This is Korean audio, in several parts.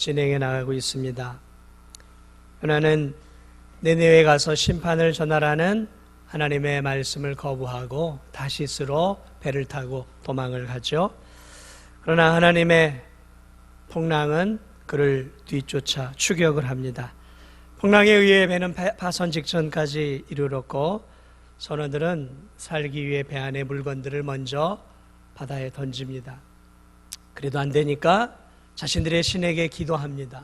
진행해 나가고 있습니다. 요나는 니느웨에 가서 심판을 전하라는 하나님의 말씀을 거부하고 다시스로 배를 타고 도망을 가죠. 그러나 하나님의 풍랑은 그를 뒤쫓아 추격을 합니다. 풍랑에 의해 배는 파손 직전까지 이르렀고 선원들은 살기 위해 배 안의 물건들을 먼저 바다에 던집니다. 그래도 안 되니까 자신들의 신에게 기도합니다.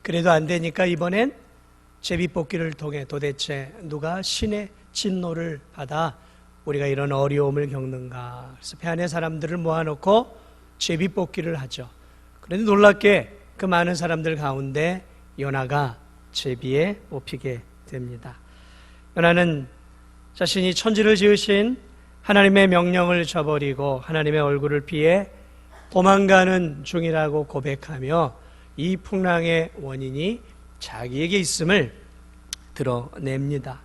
그래도 안 되니까 이번엔 제비뽑기를 통해 도대체 누가 신의 진노를 받아 우리가 이런 어려움을 겪는가. 그래서 배 안에 사람들을 모아놓고 제비뽑기를 하죠. 그런데 놀랍게 그 많은 사람들 가운데 요나가 제비에 뽑히게 됩니다. 요나는 자신이 천지를 지으신 하나님의 명령을 저버리고 하나님의 얼굴을 피해 도망가는 중이라고 고백하며 이 풍랑의 원인이 자기에게 있음을 드러냅니다.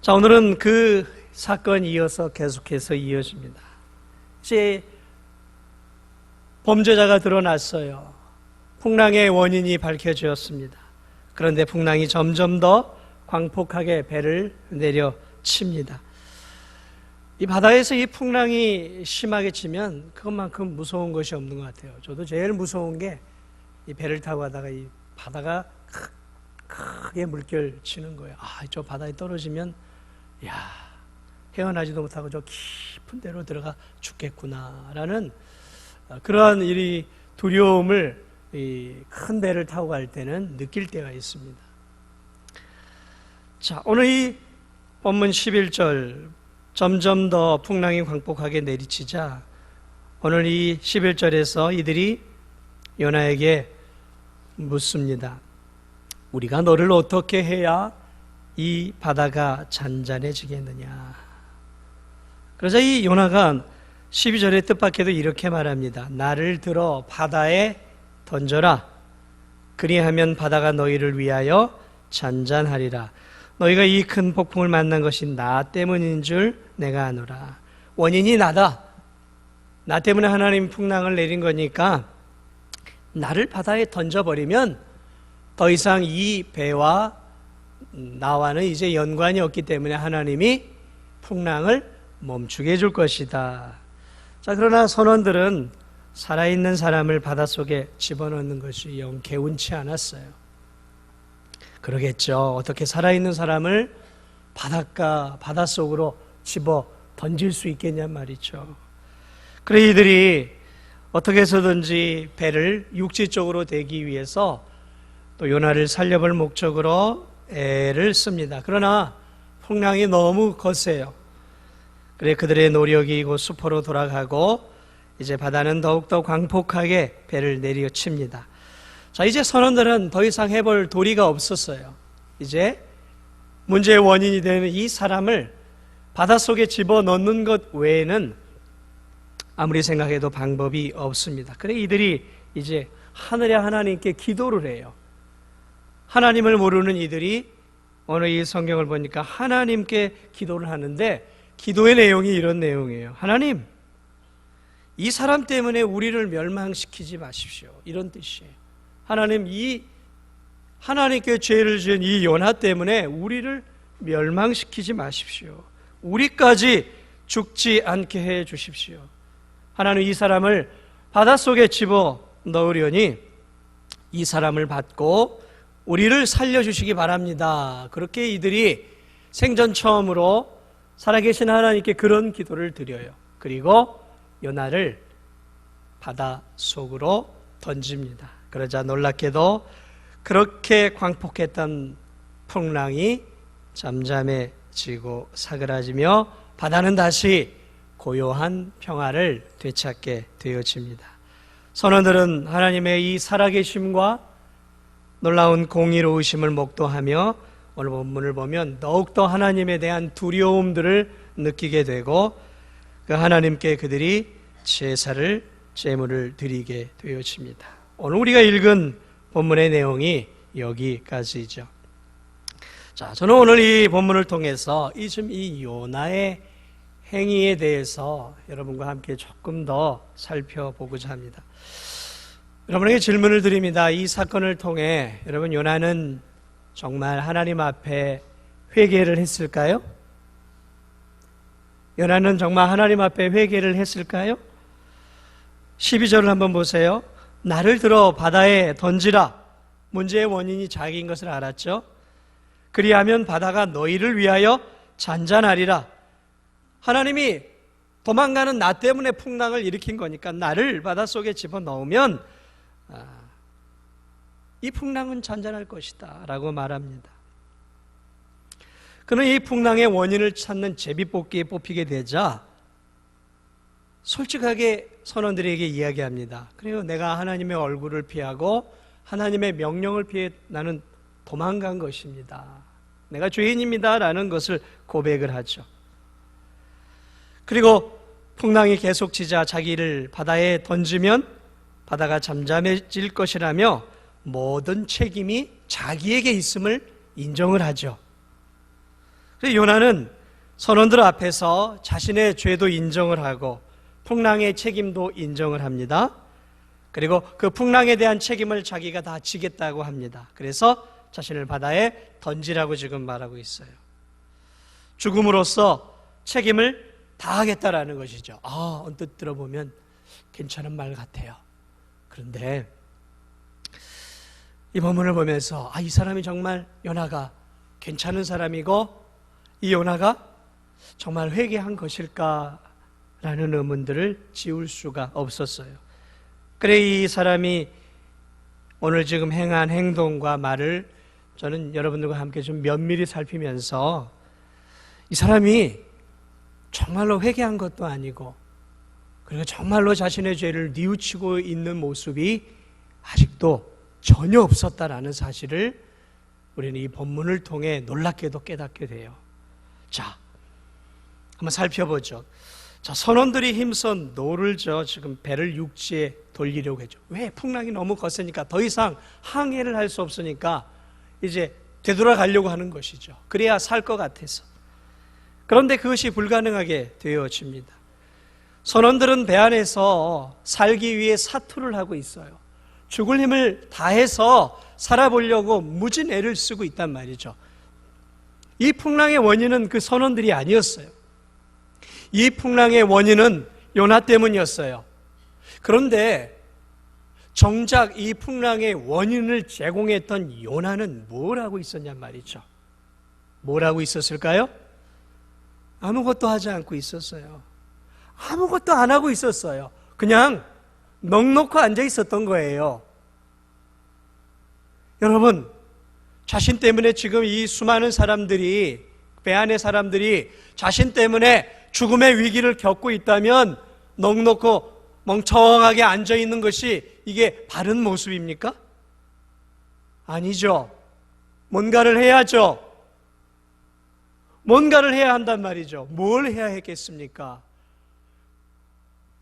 자, 오늘은 그 사건이 이어서 계속해서 이어집니다. 이제 범죄자가 드러났어요. 풍랑의 원인이 밝혀졌습니다. 그런데 풍랑이 점점 더 광폭하게 배를 내려칩니다. 이 바다에서 이 풍랑이 심하게 치면 그것만큼 무서운 것이 없는 것 같아요. 저도 제일 무서운 게 이 배를 타고 가다가 이 바다가 크게 물결 치는 거예요. 저 바다에 떨어지면 헤어나지도 못하고 저 깊은 데로 들어가 죽겠구나라는 그러한 이 두려움을 이 큰 배를 타고 갈 때는 느낄 때가 있습니다. 자, 오늘 이 본문 11절 점점 더 풍랑이 광폭하게 내리치자 오늘 이 11절에서 이들이 요나에게 묻습니다. 우리가 너를 어떻게 해야 이 바다가 잔잔해지겠느냐. 그러자 이 요나가 12절의 뜻밖에도 이렇게 말합니다. 나를 들어 바다에 던져라. 그리하면 바다가 너희를 위하여 잔잔하리라. 너희가 이 큰 폭풍을 만난 것이 나 때문인 줄 내가 아노라. 원인이 나다. 나 때문에 하나님 풍랑을 내린 거니까 나를 바다에 던져버리면 더 이상 이 배와 나와는 이제 연관이 없기 때문에 하나님이 풍랑을 멈추게 해줄 것이다. 자, 그러나 선원들은 살아있는 사람을 바닷속에 집어넣는 것이 영 개운치 않았어요. 그러겠죠. 어떻게 살아있는 사람을 바닷속으로 집어 던질 수 있겠냔 말이죠. 그래 이들이 어떻게 해서든지 배를 육지 쪽으로 대기 위해서 또 요나를 살려볼 목적으로 애를 씁니다. 그러나 풍랑이 너무 거세요. 그래 그들의 노력이 이곳 수포로 돌아가고 이제 바다는 더욱더 광폭하게 배를 내리칩니다. 자, 이제 선원들은 더 이상 해볼 도리가 없었어요. 이제 문제의 원인이 되는 이 사람을 바닷속에 집어넣는 것 외에는 아무리 생각해도 방법이 없습니다. 그래 이들이 이제 하늘의 하나님께 기도를 해요. 하나님을 모르는 이들이 오늘 이 성경을 보니까 하나님께 기도를 하는데 기도의 내용이 이런 내용이에요. 하나님, 이 사람 때문에 우리를 멸망시키지 마십시오. 이런 뜻이에요. 하나님, 이 하나님께 죄를 지은 이 요나 때문에 우리를 멸망시키지 마십시오. 우리까지 죽지 않게 해 주십시오. 하나님, 이 사람을 바닷속에 집어 넣으려니 이 사람을 받고 우리를 살려주시기 바랍니다. 그렇게 이들이 생전 처음으로 살아계신 하나님께 그런 기도를 드려요. 그리고 요나를 바닷속으로 던집니다. 그러자 놀랍게도 그렇게 광폭했던 풍랑이 잠잠해지고 사그라지며 바다는 다시 고요한 평화를 되찾게 되어집니다. 선원들은 하나님의 이 살아계심과 놀라운 공의로우심을 목도하며 오늘 본문을 보면 더욱더 하나님에 대한 두려움들을 느끼게 되고 그 하나님께 그들이 제물을 드리게 되어집니다. 오늘 우리가 읽은 본문의 내용이 여기까지죠. 자, 저는 오늘 이 본문을 통해서 이 요나의 행위에 대해서 여러분과 함께 조금 더 살펴보고자 합니다. 여러분에게 질문을 드립니다. 이 사건을 통해 여러분 요나는 정말 하나님 앞에 회개를 했을까요? 요나는 정말 하나님 앞에 회개를 했을까요? 12절을 한번 보세요. 나를 들어 바다에 던지라. 문제의 원인이 자기인 것을 알았죠. 그리하면 바다가 너희를 위하여 잔잔하리라. 하나님이 도망가는 나 때문에 풍랑을 일으킨 거니까 나를 바닷속에 집어넣으면 이 풍랑은 잔잔할 것이다 라고 말합니다. 그는 이 풍랑의 원인을 찾는 제비뽑기에 뽑히게 되자 솔직하게 선원들에게 이야기합니다. 그래요, 내가 하나님의 얼굴을 피하고 하나님의 명령을 피해 나는 도망간 것입니다. 내가 죄인입니다 라는 것을 고백을 하죠. 그리고 풍랑이 계속 치자 자기를 바다에 던지면 바다가 잠잠해질 것이라며 모든 책임이 자기에게 있음을 인정을 하죠. 그래서 요나는 선원들 앞에서 자신의 죄도 인정을 하고 풍랑의 책임도 인정을 합니다. 그리고 그 풍랑에 대한 책임을 자기가 다 지겠다고 합니다. 그래서 자신을 바다에 던지라고 지금 말하고 있어요. 죽음으로써 책임을 다하겠다라는 것이죠. 언뜻 들어보면 괜찮은 말 같아요. 그런데 이 본문을 보면서 이 사람이 정말 요나가 괜찮은 사람이고 이 요나가 정말 회개한 것일까라는 의문들을 지울 수가 없었어요. 그래 이 사람이 오늘 지금 행한 행동과 말을 저는 여러분들과 함께 좀 면밀히 살피면서 이 사람이 정말로 회개한 것도 아니고 그리고 정말로 자신의 죄를 뉘우치고 있는 모습이 아직도 전혀 없었다라는 사실을 우리는 이 본문을 통해 놀랍게도 깨닫게 돼요. 자, 한번 살펴보죠. 자, 선원들이 힘써 노를 저 지금 배를 육지에 돌리려고 했죠. 왜? 풍랑이 너무 거세니까 더 이상 항해를 할 수 없으니까 이제 되돌아가려고 하는 것이죠. 그래야 살 것 같아서. 그런데 그것이 불가능하게 되어집니다. 선원들은 배 안에서 살기 위해 사투를 하고 있어요. 죽을 힘을 다해서 살아보려고 무진 애를 쓰고 있단 말이죠. 이 풍랑의 원인은 그 선원들이 아니었어요. 이 풍랑의 원인은 요나 때문이었어요. 그런데 정작 이 풍랑의 원인을 제공했던 요나는 뭘 하고 있었냔 말이죠. 뭘 하고 있었을까요? 아무것도 하지 않고 있었어요. 아무것도 안 하고 있었어요. 그냥 넋놓고 앉아 있었던 거예요. 여러분, 자신 때문에 지금 이 수많은 사람들이, 배 안의 사람들이 자신 때문에 죽음의 위기를 겪고 있다면 넋놓고 멍청하게 앉아 있는 것이 이게 바른 모습입니까? 아니죠. 뭔가를 해야죠. 뭔가를 해야 한단 말이죠. 뭘 해야 했겠습니까?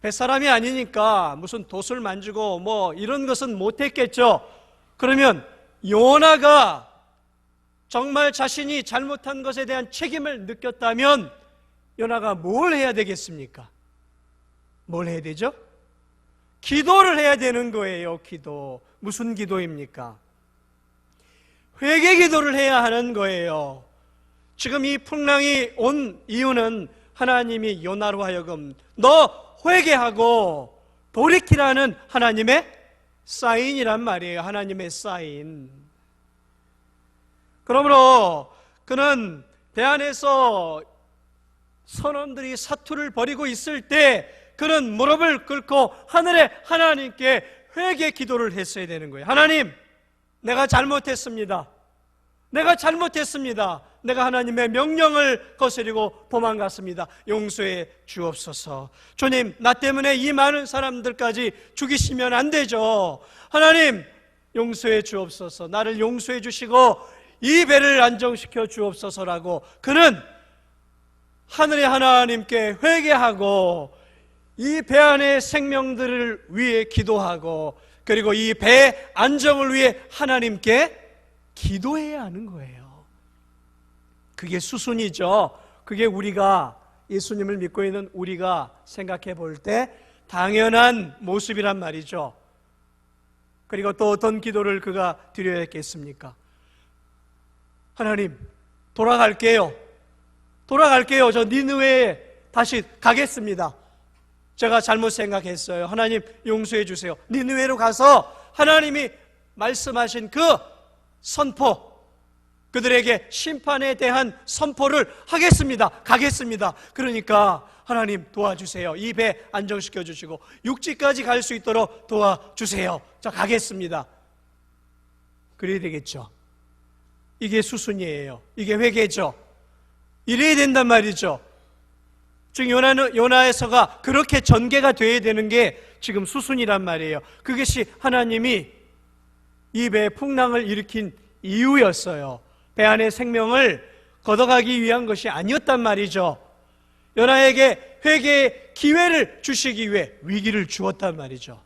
뱃사람이 아니니까 무슨 돛을 만지고 뭐 이런 것은 못했겠죠. 그러면 요나가 정말 자신이 잘못한 것에 대한 책임을 느꼈다면 요나가 뭘 해야 되겠습니까? 뭘 해야 되죠? 기도를 해야 되는 거예요. 기도. 무슨 기도입니까? 회개 기도를 해야 하는 거예요. 지금 이 풍랑이 온 이유는 하나님이 요나로 하여금 너 회개하고 돌이키라는 하나님의 사인이란 말이에요. 하나님의 사인. 그러므로 그는 배 안에서 선원들이 사투를 벌이고 있을 때 그는 무릎을 꿇고 하늘의 하나님께 회개 기도를 했어야 되는 거예요. 하나님, 내가 잘못했습니다. 내가 잘못했습니다. 내가 하나님의 명령을 거스리고 도망갔습니다. 용서해 주옵소서. 주님, 나 때문에 이 많은 사람들까지 죽이시면 안 되죠. 하나님, 용서해 주옵소서. 나를 용서해 주시고 이 배를 안정시켜 주옵소서라고 그는 하늘의 하나님께 회개하고 이 배 안의 생명들을 위해 기도하고 그리고 이 배의 안정을 위해 하나님께 기도해야 하는 거예요. 그게 수순이죠. 그게 우리가 예수님을 믿고 있는 우리가 생각해 볼 때 당연한 모습이란 말이죠. 그리고 또 어떤 기도를 그가 드려야 했겠습니까? 하나님, 돌아갈게요. 저 니느웨에 다시 가겠습니다. 제가 잘못 생각했어요. 하나님 용서해 주세요. 니느웨로 가서 하나님이 말씀하신 그 선포, 그들에게 심판에 대한 선포를 하겠습니다. 가겠습니다. 그러니까 하나님 도와주세요. 이 배 안정시켜 주시고 육지까지 갈 수 있도록 도와주세요. 자, 가겠습니다. 그래야 되겠죠. 이게 수순이에요. 이게 회개죠. 이래야 된단 말이죠. 지금 요나에서가 그렇게 전개가 돼야 되는 게 지금 수순이란 말이에요. 그것이 하나님이 이 배에 풍랑을 일으킨 이유였어요. 배 안의 생명을 걷어가기 위한 것이 아니었단 말이죠. 요나에게 회개의 기회를 주시기 위해 위기를 주었단 말이죠.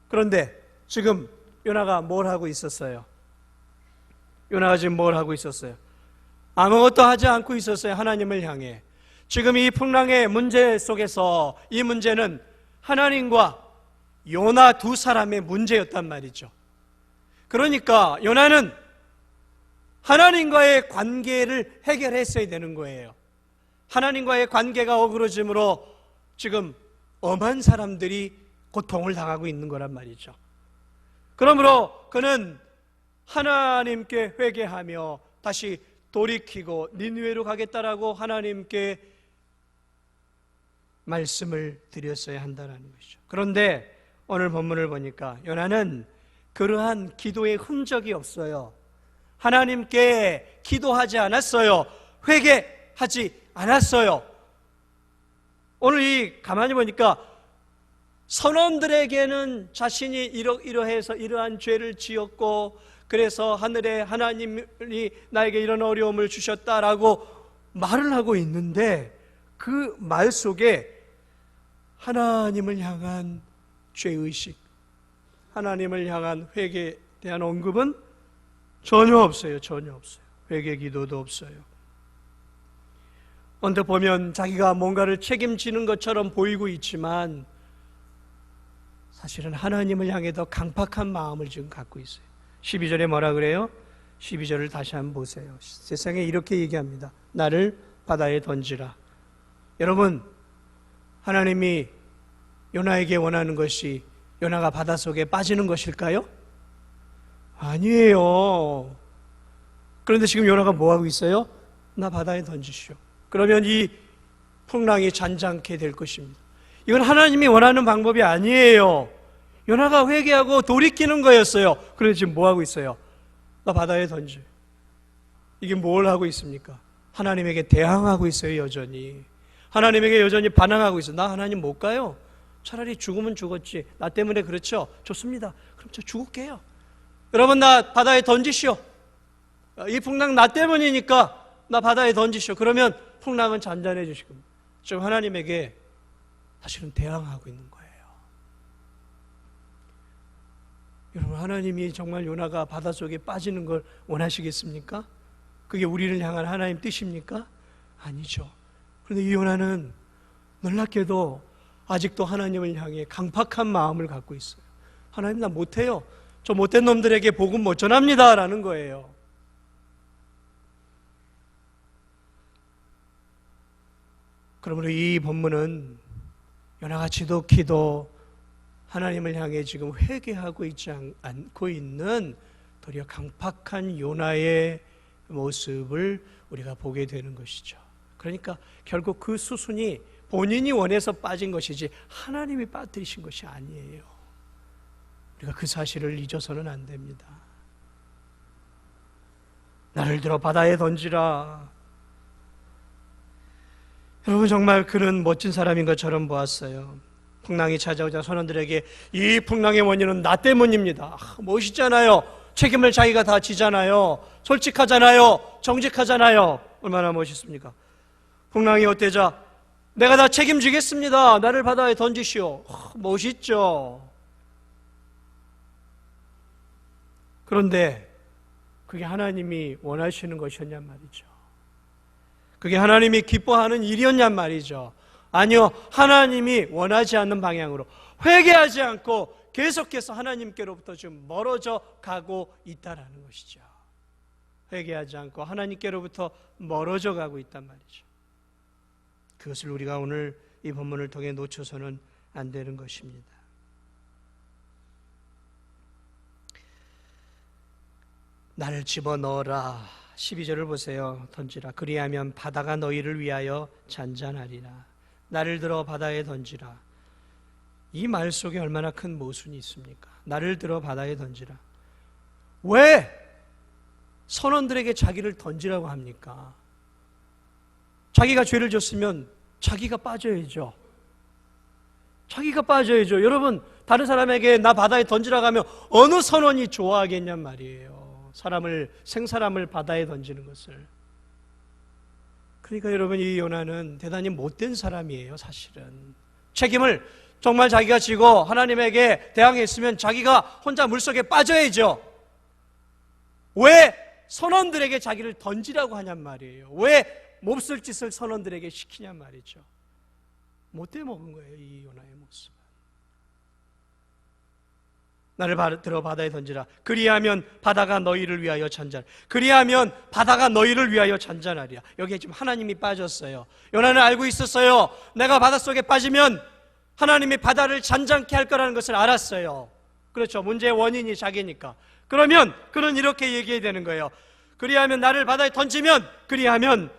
그런데 지금 요나가 뭘 하고 있었어요? 요나가 지금 뭘 하고 있었어요? 아무것도 하지 않고 있었어요. 하나님을 향해. 지금 이 풍랑의 문제 속에서 이 문제는 하나님과 요나 두 사람의 문제였단 말이죠. 그러니까 요나는 하나님과의 관계를 해결했어야 되는 거예요. 하나님과의 관계가 어그러짐으로 지금 엄한 사람들이 고통을 당하고 있는 거란 말이죠. 그러므로 그는 하나님께 회개하며 다시 돌이키고 니느웨로 가겠다라고 하나님께 말씀을 드렸어야 한다는 것이죠. 그런데 오늘 본문을 보니까 요나는 그러한 기도의 흔적이 없어요. 하나님께 기도하지 않았어요. 회개하지 않았어요. 오늘 이 가만히 보니까 선원들에게는 자신이 이러해서 이러한 죄를 지었고 그래서 하늘에 하나님이 나에게 이런 어려움을 주셨다라고 말을 하고 있는데 그 말 속에 하나님을 향한 죄의식, 하나님을 향한 회개에 대한 언급은 전혀 없어요. 전혀 없어요. 회개 기도도 없어요. 언뜻 보면 자기가 뭔가를 책임지는 것처럼 보이고 있지만 사실은 하나님을 향해 더 강팍한 마음을 지금 갖고 있어요. 12절에 뭐라 그래요? 12절을 다시 한번 보세요. 세상에 이렇게 얘기합니다. 나를 바다에 던지라. 여러분, 하나님이 요나에게 원하는 것이 요나가 바닷속에 빠지는 것일까요? 아니에요. 그런데 지금 요나가 뭐하고 있어요? 나 바다에 던지시오. 그러면 이 풍랑이 잔잔케 될 것입니다. 이건 하나님이 원하는 방법이 아니에요. 요나가 회개하고 돌이키는 거였어요. 그런데 지금 뭐하고 있어요? 나 바다에 던져. 이게 뭘 하고 있습니까? 하나님에게 대항하고 있어요. 여전히 하나님에게 여전히 반항하고 있어요. 나 하나님 못 가요. 차라리 죽으면 죽었지. 나 때문에 그렇죠? 좋습니다. 그럼 저 죽을게요. 여러분, 나 바다에 던지시오. 이 풍랑 나 때문이니까 나 바다에 던지시오. 그러면 풍랑은 잔잔해지실 겁니다. 지금 하나님에게 사실은 대항하고 있는 거예요. 여러분, 하나님이 정말 요나가 바닷속에 빠지는 걸 원하시겠습니까? 그게 우리를 향한 하나님 뜻입니까? 아니죠. 그런데 이 요나는 놀랍게도 아직도 하나님을 향해 강팍한 마음을 갖고 있어요. 하나님, 나 못해요. 저 못된 놈들에게 복음 못 전합니다 라는 거예요. 그러므로 이 본문은 요나가 지독히도 하나님을 향해 지금 회개하고 있지 않고 있는 도리어 강팍한 요나의 모습을 우리가 보게 되는 것이죠. 그러니까 결국 그 수순이 본인이 원해서 빠진 것이지 하나님이 빠뜨리신 것이 아니에요. 우리가 그 사실을 잊어서는 안 됩니다. 나를 들어 바다에 던지라. 여러분, 정말 그는 멋진 사람인 것처럼 보았어요. 풍랑이 찾아오자 선원들에게 이 풍랑의 원인은 나 때문입니다. 멋있잖아요. 책임을 자기가 다 지잖아요. 솔직하잖아요. 정직하잖아요. 얼마나 멋있습니까? 풍랑이 엇대자 내가 다 책임지겠습니다. 나를 바다에 던지시오. 멋있죠. 그런데 그게 하나님이 원하시는 것이었냔 말이죠. 그게 하나님이 기뻐하는 일이었냔 말이죠. 아니요, 하나님이 원하지 않는 방향으로 회개하지 않고 계속해서 하나님께로부터 지금 멀어져 가고 있다라는 것이죠. 회개하지 않고 하나님께로부터 멀어져 가고 있단 말이죠. 그것을 우리가 오늘 이 본문을 통해 놓쳐서는 안 되는 것입니다. 나를 집어넣어라. 12절을 보세요. 던지라. 그리하면 바다가 너희를 위하여 잔잔하리라. 나를 들어 바다에 던지라. 이 말 속에 얼마나 큰 모순이 있습니까? 나를 들어 바다에 던지라. 왜 선원들에게 자기를 던지라고 합니까? 자기가 죄를 졌으면 자기가 빠져야죠. 자기가 빠져야죠. 여러분, 다른 사람에게 나 바다에 던지라고 하면 어느 선원이 좋아하겠냔 말이에요. 생사람을 바다에 던지는 것을. 그러니까 여러분, 이 요나는 대단히 못된 사람이에요. 사실은 책임을 정말 자기가 지고 하나님에게 대항했으면 자기가 혼자 물속에 빠져야죠. 왜 선원들에게 자기를 던지라고 하냔 말이에요. 왜 몹쓸 짓을 선원들에게 시키냔 말이죠. 못돼 먹은 거예요, 이 요나의 모습은. 나를 들어 바다에 던지라. 그리하면 바다가 너희를 위하여 잔잔하리라. 그리하면 바다가 너희를 위하여 잔잔하리라. 여기에 지금 하나님이 빠졌어요. 요나는 알고 있었어요. 내가 바닷속에 빠지면 하나님이 바다를 잔잔케 할 거라는 것을 알았어요. 그렇죠. 문제의 원인이 자기니까. 그러면 그는 이렇게 얘기해야 되는 거예요. 그리하면 나를 바다에 던지면, 그리하면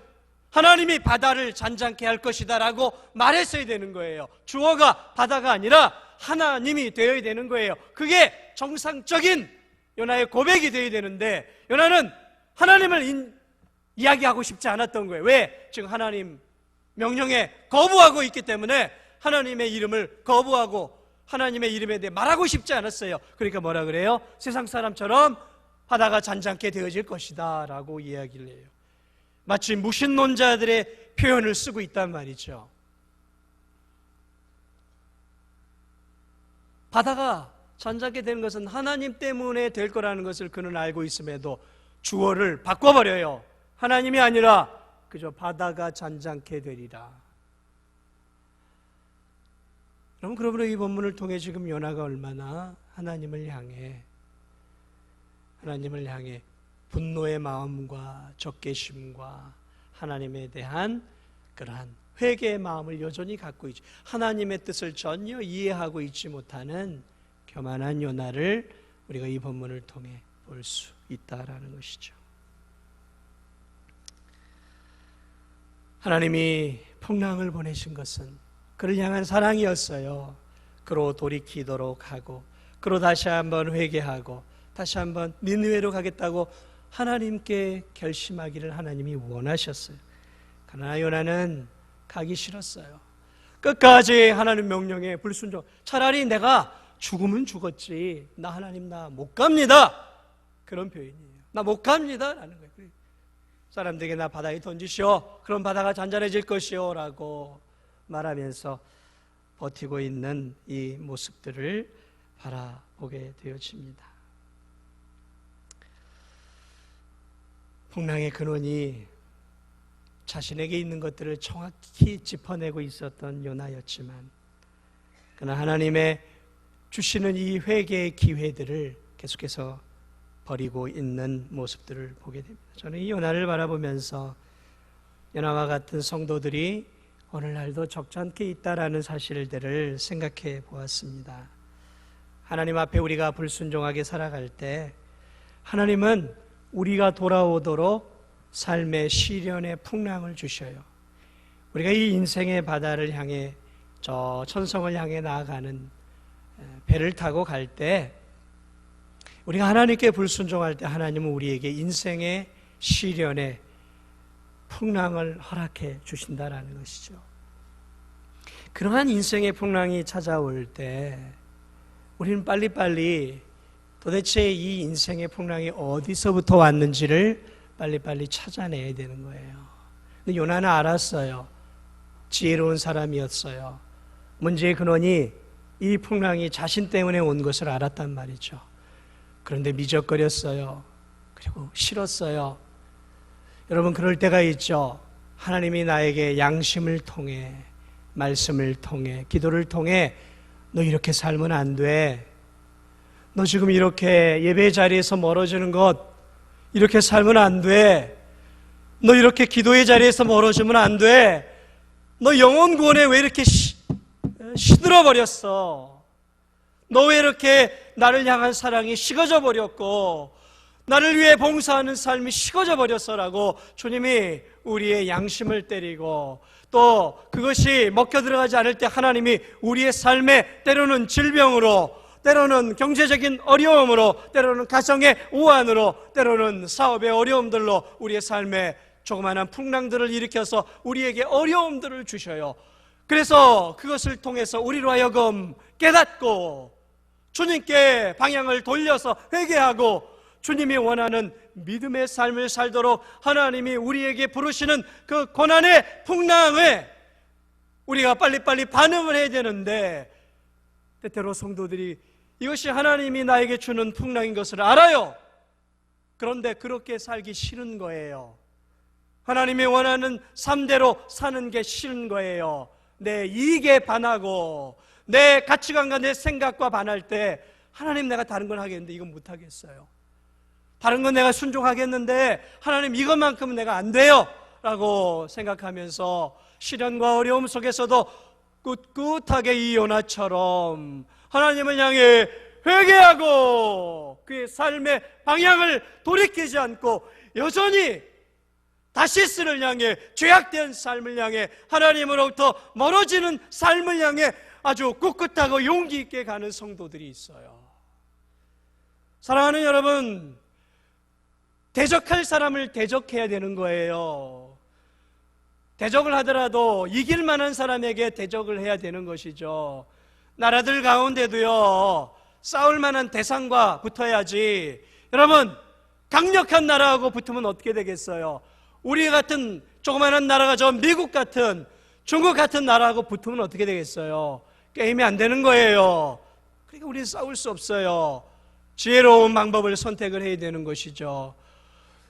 하나님이 바다를 잔잔케 할 것이다 라고 말했어야 되는 거예요. 주어가 바다가 아니라 하나님이 되어야 되는 거예요. 그게 정상적인 요나의 고백이 되어야 되는데, 요나는 하나님을 이야기하고 싶지 않았던 거예요. 왜? 지금 하나님 명령에 거부하고 있기 때문에 하나님의 이름을 거부하고 하나님의 이름에 대해 말하고 싶지 않았어요. 그러니까 뭐라 그래요? 세상 사람처럼 바다가 잔잔케 되어질 것이다 라고 이야기를 해요. 마치 무신론자들의 표현을 쓰고 있단 말이죠. 바다가 잔잔케 되는 것은 하나님 때문에 될 거라는 것을 그는 알고 있음에도 주어를 바꿔버려요. 하나님이 아니라 그저 바다가 잔잔케 되리라. 그러므로 이 본문을 통해 지금 요나가 얼마나 하나님을 향해 분노의 마음과 적개심과 하나님에 대한 그러한 회개의 마음을 여전히 갖고 있지, 하나님의 뜻을 전혀 이해하고 있지 못하는 교만한 요나를 우리가 이 본문을 통해 볼 수 있다라는 것이죠. 하나님이 풍랑을 보내신 것은 그를 향한 사랑이었어요. 그로 돌이키도록 하고, 그로 다시 한번 회개하고 다시 한번 니느웨로 가겠다고 하나님께 결심하기를 하나님이 원하셨어요. 그러나 요나는 가기 싫었어요. 끝까지 하나님 명령에 불순종. 차라리 내가 죽으면 죽었지, 나 하나님 나 못 갑니다, 그런 표현이에요. 나 못 갑니다 라는 거예요. 사람들에게 나 바다에 던지시오, 그럼 바다가 잔잔해질 것이오 라고 말하면서 버티고 있는 이 모습들을 바라보게 되어집니다. 풍랑의 근원이 자신에게 있는 것들을 정확히 짚어내고 있었던 요나였지만, 그러나 하나님의 주시는 이 회개의 기회들을 계속해서 버리고 있는 모습들을 보게 됩니다. 저는 이 요나를 바라보면서 요나와 같은 성도들이 오늘날도 적잖게 있다라는 사실들을 생각해 보았습니다. 하나님 앞에 우리가 불순종하게 살아갈 때 하나님은 우리가 돌아오도록 삶의 시련의 풍랑을 주셔요. 우리가 이 인생의 바다를 향해 저 천성을 향해 나아가는 배를 타고 갈 때, 우리가 하나님께 불순종할 때 하나님은 우리에게 인생의 시련의 풍랑을 허락해 주신다라는 것이죠. 그러한 인생의 풍랑이 찾아올 때 우리는 빨리빨리 도대체 이 인생의 풍랑이 어디서부터 왔는지를 빨리빨리 찾아내야 되는 거예요. 근데 요나는 알았어요. 지혜로운 사람이었어요. 문제의 근원이 이 풍랑이 자신 때문에 온 것을 알았단 말이죠. 그런데 미적거렸어요. 그리고 싫었어요. 여러분, 그럴 때가 있죠. 하나님이 나에게 양심을 통해, 말씀을 통해, 기도를 통해 너 이렇게 살면 안 돼, 너 지금 이렇게 예배 자리에서 멀어지는 것, 이렇게 살면 안 돼. 너 이렇게 기도의 자리에서 멀어지면 안 돼. 너 영혼 구원에 왜 이렇게 시들어 버렸어? 너 왜 이렇게 나를 향한 사랑이 식어져 버렸고 나를 위해 봉사하는 삶이 식어져 버렸어라고 주님이 우리의 양심을 때리고, 또 그것이 먹혀 들어가지 않을 때 하나님이 우리의 삶에 때로는 질병으로, 때로는 경제적인 어려움으로, 때로는 가정의 오한으로, 때로는 사업의 어려움들로 우리의 삶에 조그마한 풍랑들을 일으켜서 우리에게 어려움들을 주셔요. 그래서 그것을 통해서 우리로 하여금 깨닫고 주님께 방향을 돌려서 회개하고 주님이 원하는 믿음의 삶을 살도록 하나님이 우리에게 부르시는 그 고난의 풍랑에 우리가 빨리빨리 반응을 해야 되는데, 때때로 성도들이 이것이 하나님이 나에게 주는 풍랑인 것을 알아요. 그런데 그렇게 살기 싫은 거예요. 하나님이 원하는 삶대로 사는 게 싫은 거예요. 내 이익에 반하고 내 가치관과 내 생각과 반할 때, 하나님 내가 다른 건 하겠는데 이건 못하겠어요. 다른 건 내가 순종하겠는데 하나님 이것만큼은 내가 안 돼요 라고 생각하면서 시련과 어려움 속에서도 꿋꿋하게 이 요나처럼 하나님을 향해 회개하고 그의 삶의 방향을 돌이키지 않고 여전히 다시스를 향해, 죄악된 삶을 향해, 하나님으로부터 멀어지는 삶을 향해 아주 꿋꿋하고 용기 있게 가는 성도들이 있어요. 사랑하는 여러분, 대적할 사람을 대적해야 되는 거예요. 대적을 하더라도 이길 만한 사람에게 대적을 해야 되는 것이죠. 나라들 가운데도요, 싸울 만한 대상과 붙어야지. 여러분, 강력한 나라하고 붙으면 어떻게 되겠어요? 우리 같은 조그마한 나라가 저 미국 같은, 중국 같은 나라하고 붙으면 어떻게 되겠어요? 게임이 안 되는 거예요. 그러니까 우리는 싸울 수 없어요. 지혜로운 방법을 선택을 해야 되는 것이죠.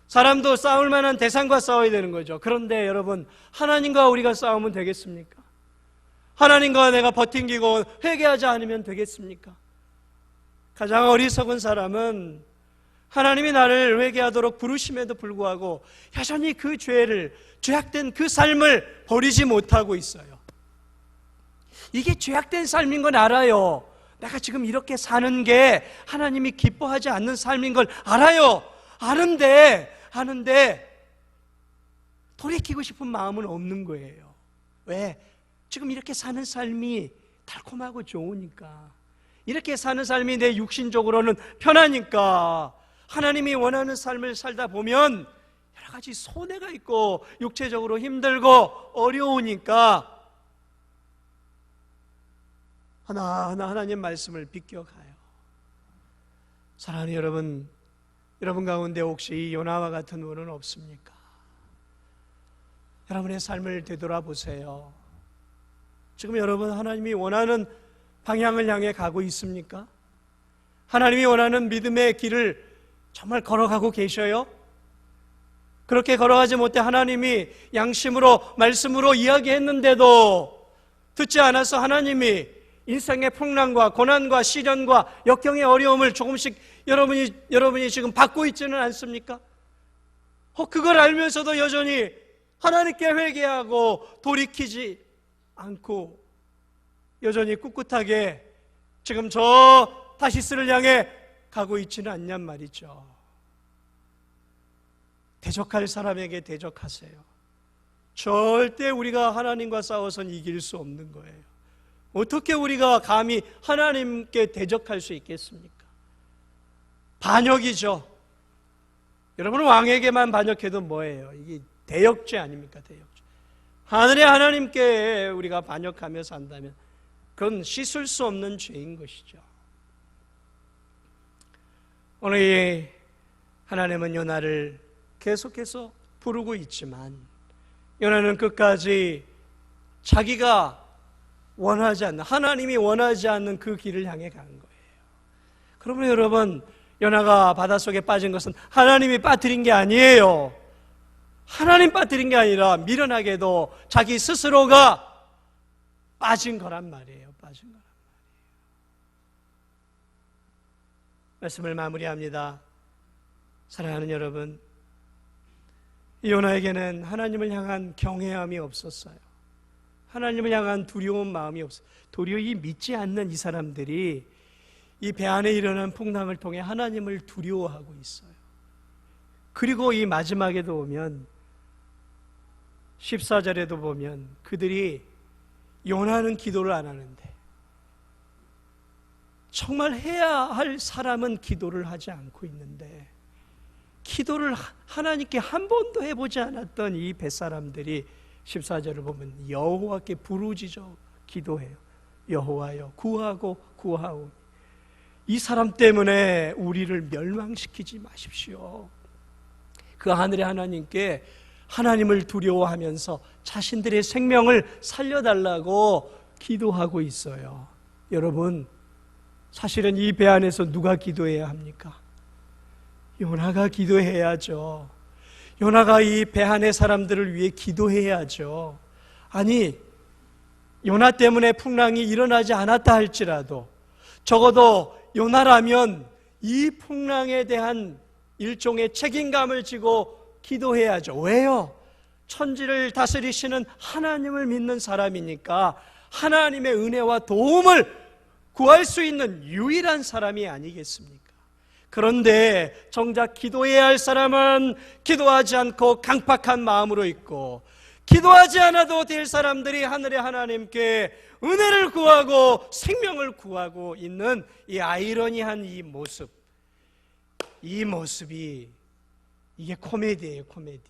사람도 싸울 만한 대상과 싸워야 되는 거죠. 그런데 여러분, 하나님과 우리가 싸우면 되겠습니까? 하나님과 내가 버팅기고 회개하지 않으면 되겠습니까? 가장 어리석은 사람은 하나님이 나를 회개하도록 부르심에도 불구하고 여전히 그 죄악된 그 삶을 버리지 못하고 있어요. 이게 죄악된 삶인 건 알아요. 내가 지금 이렇게 사는 게 하나님이 기뻐하지 않는 삶인 걸 알아요. 아는데 돌이키고 싶은 마음은 없는 거예요. 왜? 지금 이렇게 사는 삶이 달콤하고 좋으니까, 이렇게 사는 삶이 내 육신적으로는 편하니까. 하나님이 원하는 삶을 살다 보면 여러 가지 손해가 있고 육체적으로 힘들고 어려우니까 하나하나 하나님 말씀을 비껴가요. 사랑하는 여러분 가운데 혹시 이 요나와 같은 분은 없습니까? 여러분의 삶을 되돌아보세요. 지금 여러분 하나님이 원하는 방향을 향해 가고 있습니까? 하나님이 원하는 믿음의 길을 정말 걸어가고 계셔요? 그렇게 걸어가지 못해 하나님이 양심으로 말씀으로 이야기했는데도 듣지 않아서 하나님이 인생의 풍랑과 고난과 시련과 역경의 어려움을 조금씩 여러분이 지금 받고 있지는 않습니까? 그걸 알면서도 여전히 하나님께 회개하고 돌이키지 않고 여전히 꿋꿋하게 지금 저 다시스를 향해 가고 있지는 않냔 말이죠. 대적할 사람에게 대적하세요. 절대 우리가 하나님과 싸워서는 이길 수 없는 거예요. 어떻게 우리가 감히 하나님께 대적할 수 있겠습니까? 반역이죠. 여러분, 왕에게만 반역해도 뭐예요? 이게 대역죄 아닙니까? 대역죄. 하늘의 하나님께 우리가 반역하며 산다면 그건 씻을 수 없는 죄인 것이죠. 오늘 하나님은 요나를 계속해서 부르고 있지만 요나는 끝까지 자기가 원하지 않는, 하나님이 원하지 않는 그 길을 향해 간 거예요. 그러면 여러분, 요나가 바닷속에 빠진 것은 하나님이 빠뜨린 게 아니에요. 하나님 빠뜨린 게 아니라 미련하게도 자기 스스로가 빠진 거란 말이에요. 빠진 거란 말이에요. 말씀을 마무리합니다. 사랑하는 여러분, 요나에게는 하나님을 향한 경외함이 없었어요. 하나님을 향한 두려운 마음이 없어요. 도리어 이 믿지 않는 이 사람들이 이 배 안에 일어난 풍랑을 통해 하나님을 두려워하고 있어요. 그리고 이 마지막에도 오면 14절에도 보면 그들이 요나는 기도를 안 하는데 정말 해야 할 사람은 기도를 하지 않고 있는데 기도를 하나님께 한 번도 해보지 않았던 이 뱃사람들이 14절을 보면 여호와께 부르짖어 기도해요. 여호와여 구하고 구하오니 이 사람 때문에 우리를 멸망시키지 마십시오. 그 하늘의 하나님께 하나님을 두려워하면서 자신들의 생명을 살려달라고 기도하고 있어요. 여러분, 사실은 이 배 안에서 누가 기도해야 합니까? 요나가 기도해야죠. 요나가 이 배 안의 사람들을 위해 기도해야죠. 아니, 요나 때문에 풍랑이 일어나지 않았다 할지라도 적어도 요나라면 이 풍랑에 대한 일종의 책임감을 지고 기도해야죠. 왜요? 천지를 다스리시는 하나님을 믿는 사람이니까 하나님의 은혜와 도움을 구할 수 있는 유일한 사람이 아니겠습니까? 그런데 정작 기도해야 할 사람은 기도하지 않고 강팍한 마음으로 있고 기도하지 않아도 될 사람들이 하늘의 하나님께 은혜를 구하고 생명을 구하고 있는 이 아이러니한 이 모습이 이게 코미디예요, 코미디.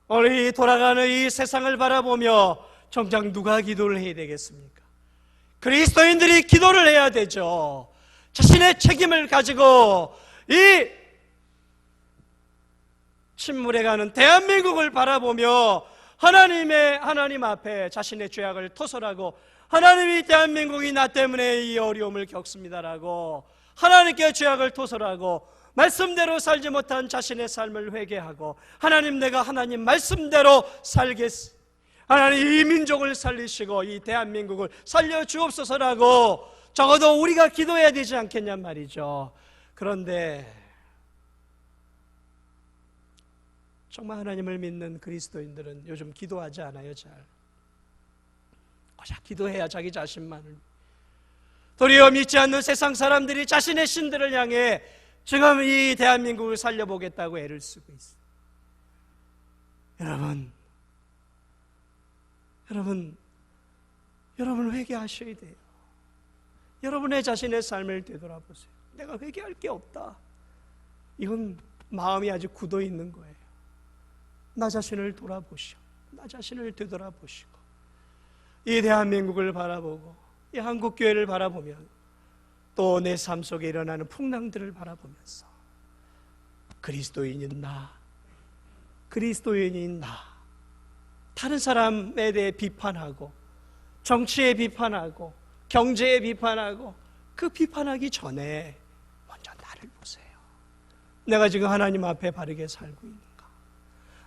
우리 돌아가는 이 세상을 바라보며 정작 누가 기도를 해야 되겠습니까? 그리스도인들이 기도를 해야 되죠. 자신의 책임을 가지고 이 침몰해가는 대한민국을 바라보며 하나님 앞에 자신의 죄악을 토설하고 하나님이 대한민국이 나 때문에 이 어려움을 겪습니다라고 하나님께 죄악을 토설하고 말씀대로 살지 못한 자신의 삶을 회개하고 하나님, 내가 하나님 말씀대로 살겠습니다. 하나님, 이 민족을 살리시고 이 대한민국을 살려주옵소서라고 적어도 우리가 기도해야 되지 않겠냔 말이죠. 그런데 정말 하나님을 믿는 그리스도인들은 요즘 기도하지 않아요. 잘 고작 기도해야 자기 자신만을, 도리어 믿지 않는 세상 사람들이 자신의 신들을 향해 지금 이 대한민국을 살려보겠다고 애를 쓰고 있어요. 여러분 회개하셔야 돼요. 여러분의 자신의 삶을 되돌아보세요. 내가 회개할 게 없다. 이건 마음이 아주 굳어 있는 거예요. 나 자신을 돌아보시오. 나 자신을 되돌아보시고 이 대한민국을 바라보고 이 한국교회를 바라보면 또 내 삶 속에 일어나는 풍랑들을 바라보면서 그리스도인인 나, 다른 사람에 대해 비판하고 정치에 비판하고 경제에 비판하고 그 비판하기 전에 먼저 나를 보세요. 내가 지금 하나님 앞에 바르게 살고 있는가?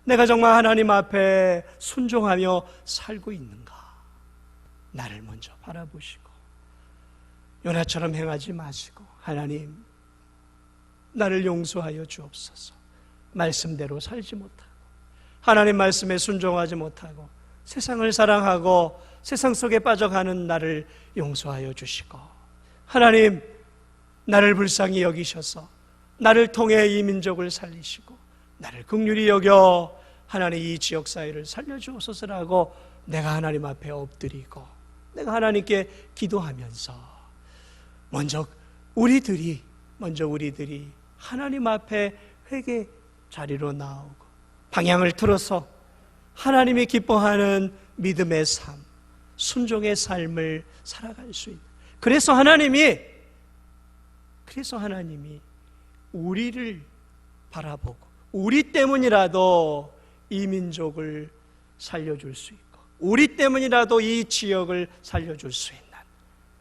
내가 정말 하나님 앞에 순종하며 살고 있는가? 나를 먼저 바라보시고 요나처럼 행하지 마시고 하나님, 나를 용서하여 주옵소서. 말씀대로 살지 못하고 하나님 말씀에 순종하지 못하고 세상을 사랑하고 세상 속에 빠져가는 나를 용서하여 주시고 하나님, 나를 불쌍히 여기셔서 나를 통해 이 민족을 살리시고 나를 긍휼히 여겨 하나님 이 지역사회를 살려주옵소서라고 내가 하나님 앞에 엎드리고 내가 하나님께 기도하면서 먼저 우리들이 하나님 앞에 회개 자리로 나오고 방향을 틀어서 하나님이 기뻐하는 믿음의 삶, 순종의 삶을 살아갈 수 있는, 그래서 하나님이 우리를 바라보고 우리 때문이라도 이 민족을 살려줄 수 있고 우리 때문이라도 이 지역을 살려줄 수 있는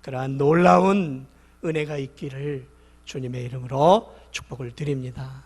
그러한 놀라운 은혜가 있기를 주님의 이름으로 축복을 드립니다.